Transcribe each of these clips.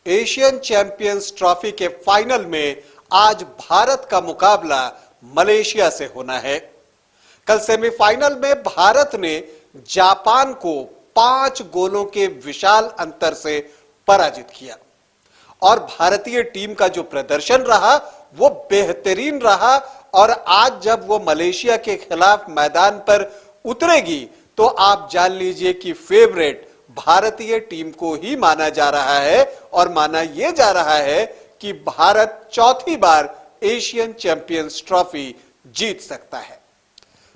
Asian champions trophy के final में आज भारत का मुकाबला मलेशिया से होना है। कल सेमीफाइनल में भारत ने जापान को 5 गोलों के विशाल अंतर से पराजित किया और भारतीय टीम का जो प्रदर्शन रहा वो बेहतरीन रहा। और आज जब वो मलेशिया के खिलाफ मैदान पर उतरेगी तो आप जान लीजिए कि फेवरेट भारतीय टीम को ही माना जा रहा है और माना यह जा रहा है कि भारत चौथी बार एशियन चैंपियंस ट्रॉफी जीत सकता है।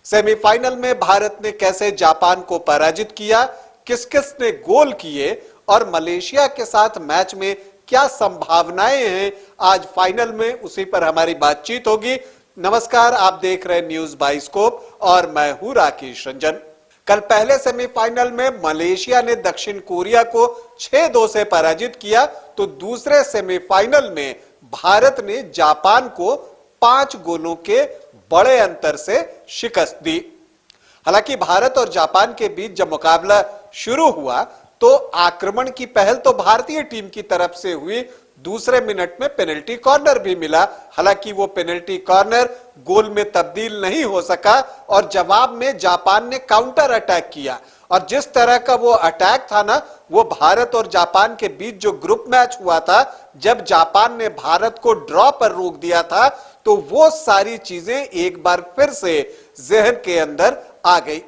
सेमीफाइनल में भारत ने कैसे जापान को पराजित किया, किस किस ने गोल किए और मलेशिया के साथ मैच में क्या संभावनाएं हैं आज फाइनल में, उसी पर हमारी बातचीत होगी। नमस्कार, आप देख रहे हैं न्यूज बाइस्कोप और मैं हूं राकेश रंजन। कल पहले सेमीफाइनल में मलेशिया ने दक्षिण कोरिया को 6-2 से पराजित किया तो दूसरे सेमीफाइनल में भारत ने जापान को 5 गोलों के बड़े अंतर से शिकस्त दी। हालांकि भारत और जापान के बीच जब मुकाबला शुरू हुआ तो आक्रमण की पहल तो भारतीय टीम की तरफ से हुई। दूसरे मिनट में पेनल्टी कॉर्नर भी मिला, हालांकि वो पेनल्टी कॉर्नर गोल में तब्दील नहीं हो सका और जवाब में जापान ने काउंटर अटैक किया। और जिस तरह का वो अटैक था ना, वो भारत और जापान के बीच जो ग्रुप मैच हुआ था, जब जापान ने भारत को ड्रॉ पर रोक दिया था, तो वो सारी चीजें एक बार फिर से जहन के अंदर आ गई।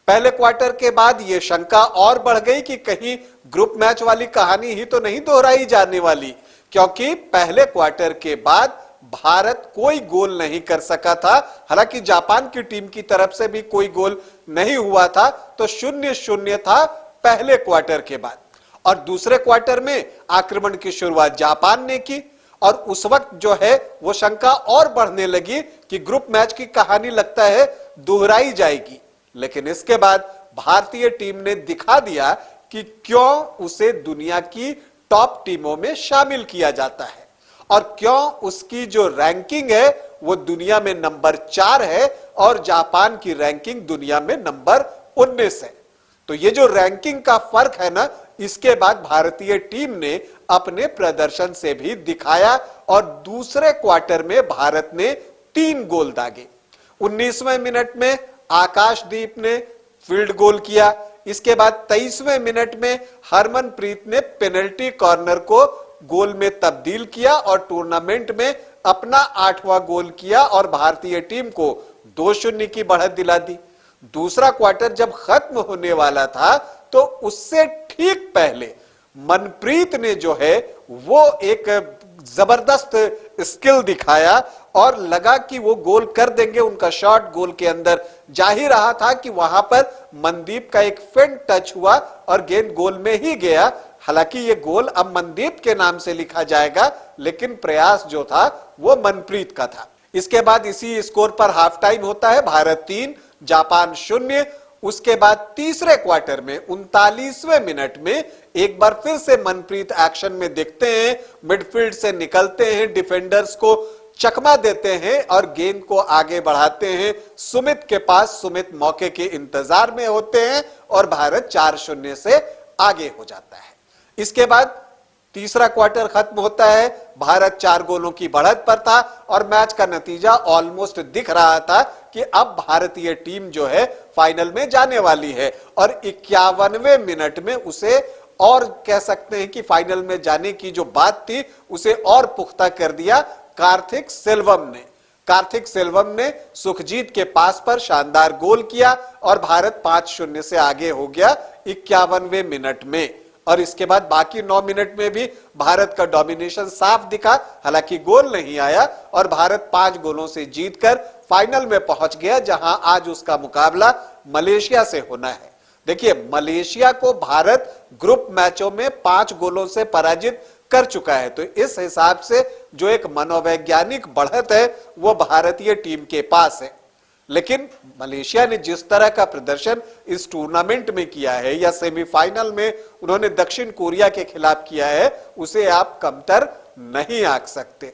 पहले क्वार्टर के बाद यह शंका और बढ़ गई कि कहीं ग्रुप मैच वाली कहानी ही तो नहीं दोहराई जाने वाली, क्योंकि पहले क्वार्टर के बाद भारत कोई गोल नहीं कर सका था। हालांकि जापान की टीम की तरफ से भी कोई गोल नहीं हुआ था, तो 0-0 था पहले क्वार्टर के बाद। और दूसरे क्वार्टर में आक्रमण की शुरुआत जापान ने की और उस वक्त जो है वो शंका और बढ़ने लगी कि ग्रुप मैच की कहानी लगता है दोहराई जाएगी। लेकिन इसके बाद भारतीय टीम ने दिखा दिया कि क्यों उसे दुनिया की टॉप टीमों में शामिल किया जाता है और क्यों उसकी जो रैंकिंग है वो दुनिया में नंबर 4 है और जापान की रैंकिंग दुनिया में नंबर 19 है। तो ये जो रैंकिंग का फर्क है ना, इसके बाद भारतीय टीम ने अपने प्रदर्शन से भी दिखाया और दूसरे क्वार्टर में भारत ने 3 गोल दागे। 19वें मिनट में आकाशदीप ने फील्ड गोल किया। इसके बाद 23वें मिनट में हरमनप्रीत ने पेनल्टी कॉर्नर को गोल में तब्दील किया और टूर्नामेंट में अपना 8वां गोल किया और भारतीय टीम को 2-0 की बढ़त दिला दी। दूसरा क्वार्टर जब खत्म होने वाला था तो उससे ठीक पहले मनप्रीत ने जो है वो एक जबरदस्त स्किल दिखाया और लगा कि वो गोल कर देंगे। उनका शॉट गोल के अंदर जा ही रहा था कि वहां पर मनदीप का एक फेंट टच हुआ और गेंद गोल में ही गया। हालांकि ये गोल अब मनदीप के नाम से लिखा जाएगा, लेकिन प्रयास जो था वो मनप्रीत का था। इसके बाद इसी स्कोर पर हाफ टाइम होता है, भारत 3 जापान 0। उसके बाद तीसरे क्वार्टर में 39वें मिनट में एक बार फिर से मनप्रीत एक्शन में दिखते हैं, मिडफील्ड से निकलते हैं, डिफेंडर्स को चकमा देते हैं और गेंद को आगे बढ़ाते हैं सुमित के पास। सुमित मौके के इंतजार में होते हैं और भारत 4-0 से आगे हो जाता है। इसके बाद तीसरा क्वार्टर खत्म होता है, भारत 4 गोलों की बढ़त पर था और मैच का नतीजा ऑलमोस्ट दिख रहा था कि अब भारतीय टीम जो है फाइनल में जाने वाली है। और 51वें मिनट में उसे और कह सकते हैं कि फाइनल में जाने की जो बात थी उसे और पुख्ता कर दिया कार्थिक सेल्वम ने सुखजीत के पास पर शानदार गोल किया और भारत 5-0 से आगे हो गया 51वें मिनट में। और इसके बाद बाकी 9 मिनट में भी भारत का डोमिनेशन साफ दिखा, हालांकि गोल नहीं आया और भारत 5 गोलों से जीतकर फाइनल में पहुंच गया, जहां आज उसका मुकाबला मलेशिया से होना है। देखिए, मलेशिया को भारत ग्रुप मैचों में 5 गोलों से पराजित कर चुका है, तो इस हिसाब से जो एक मनोवैज्ञानिक बढ़त है वो भारतीय टीम के पास है। लेकिन मलेशिया ने जिस तरह का प्रदर्शन इस टूर्नामेंट में किया है या सेमीफाइनल में उन्होंने दक्षिण कोरिया के खिलाफ किया है, उसे आप कमतर नहीं आंक सकते।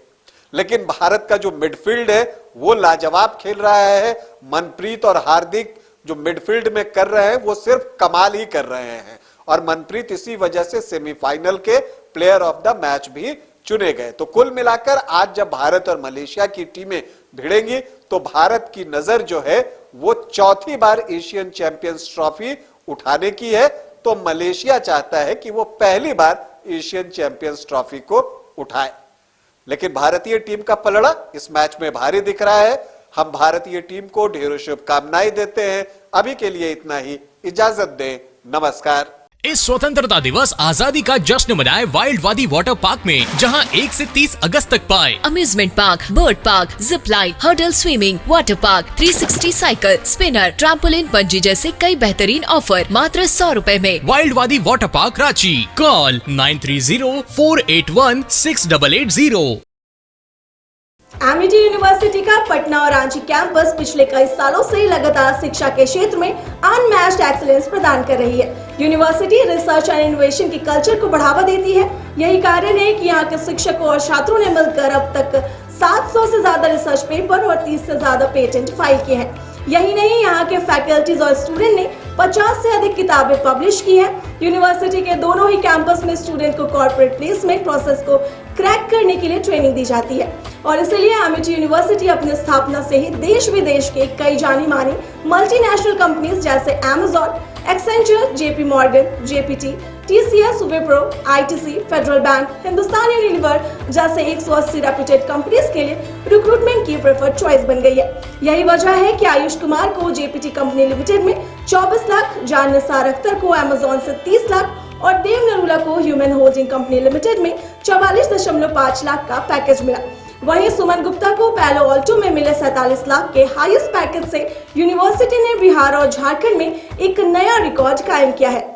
लेकिन भारत का जो मिडफील्ड है वो लाजवाब खेल रहा है। मनप्रीत और हार्दिक जो मिडफील्ड में कर रहे हैं वो सिर्फ कमाल ही कर रहे हैं और मनप्रीत इसी वजह से सेमीफाइनल के प्लेयर ऑफ द मैच भी चुने गए। तो कुल मिलाकर आज जब भारत और मलेशिया की टीमें भिड़ेंगी तो भारत की नजर जो है वो चौथी बार एशियन चैंपियंस ट्रॉफी उठाने की है, तो मलेशिया चाहता है कि वो पहली बार एशियन चैंपियंस ट्रॉफी को उठाए। लेकिन भारतीय टीम का पलड़ा इस मैच में भारी दिख रहा है। हम भारतीय टीम को ढेरों शुभकामनाएं देते हैं। अभी के लिए इतना ही, इजाजत दें, नमस्कार। इस स्वतंत्रता दिवस आजादी का जश्न मनाए वाइल्ड वादी वाटर पार्क में, जहां 1 से 30 अगस्त तक पाए amusement park, bird park, zip line, hurdle swimming, water park, 360 cycle, spinner, trampoline, bungee जैसे कई बेहतरीन ऑफर मात्र 100 रुपए में। वाइल्ड वादी water park Ranchi. Call 9304816880। Amity university का पटना और रांची कैंपस पिछले कई सालों से लगातार शिक्षा के क्षेत्र में अनमैच्ड एक्सीलेंस प्रदान कर रही है। यूनिवर्सिटी रिसर्च एंड इनोवेशन के कल्चर को बढ़ावा देती है। यही कारण है कि यहाँ के शिक्षकों और छात्रों ने मिलकर अब तक 700 से ज्यादा रिसर्च पेपर और 30 से ज्यादा पेटेंट फाइल किए हैं। यही नहीं, यहाँ के फैकल्टीज और स्टूडेंट ने 50 से अधिक किताबें पब्लिश की हैं। यूनिवर्सिटी के दोनों ही कैंपस में स्टूडेंट को कॉर्पोरेट प्लेसमेंट प्रोसेस को क्रैक करने के लिए ट्रेनिंग दी जाती है और इसलिए एमिटी यूनिवर्सिटी अपनी स्थापना से ही देश विदेश के कई जानी मानी मल्टीनेशनल कंपनीज जैसे Amazon, Accenture, JP Morgan, GPT, TCS, Wipro, ITC, federal bank, Hindustan Unilever जैसे 180 रेप्यूटेड कंपनीज के लिए रिक्रूटमेंट की प्रेफर्ड चॉइस बन गई है। यही वजह है कि आयुष कुमार को जेपीटी कंपनी लिमिटेड में 24 लाख, जान निसार अख्तर को अमेज़न से 30 लाख और देव नरूला को ह्यूमन होल्डिंग कंपनी लिमिटेड में 44.5 लाख का पैकेज मिला। वहीं सुमन गुप्ता को पैलो ऑल्टो में मिले 47 लाख के हाईएस्ट पैकेज से यूनिवर्सिटी ने बिहार और झारखंड में एक नया रिकॉर्ड कायम किया है।